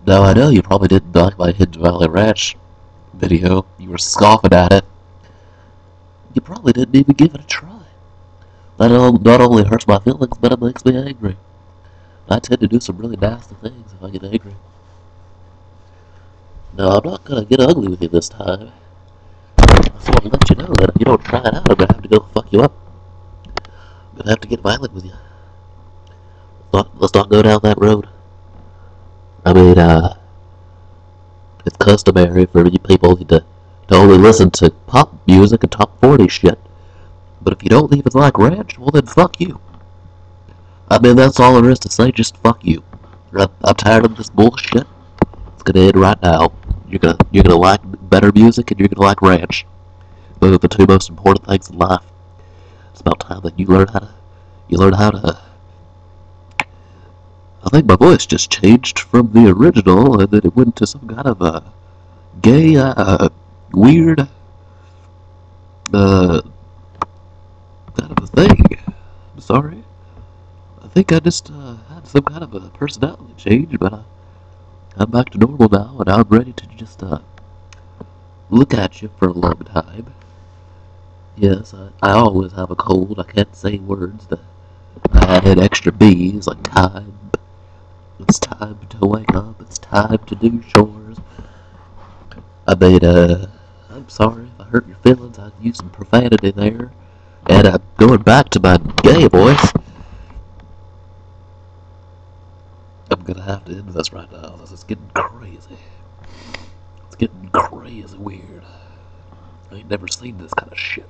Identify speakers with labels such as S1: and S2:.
S1: Now I know you probably didn't like my Hidden Valley Ranch video. You were scoffing at it. You probably didn't even give it a try. That not only hurts my feelings, but it makes me angry. I tend to do some really nasty things if I get angry. No, I'm not gonna get ugly with you this time. I just want to let you know that if you don't try it out, I'm gonna have to go fuck you up. I'm gonna have to get violent with you. Let's not go down that road. I mean, it's customary for you people to only listen to pop music and top 40 shit. But if you don't even like ranch, well then fuck you. I mean, that's all there is to say, just fuck you. I'm tired of this bullshit. It's gonna end right now. You're gonna like better music and you're gonna like ranch. Those are the two most important things in life. It's about time that you learn how to. I think my voice just changed from the original, and then it went to some kind of a gay, weird, kind of a thing. I'm sorry. I think I just had some kind of a personality change, but I'm back to normal now, and I'm ready to just look at you for a long time. Yes, I always have a cold. I can't say words that I added extra B's like time. It's time to wake up. It's time to do chores. I mean, I'm sorry if I hurt your feelings. I used some profanity there. And going back to my gay voice, I'm gonna have to end this right now. This is getting crazy. It's getting crazy weird. I ain't never seen this kind of shit.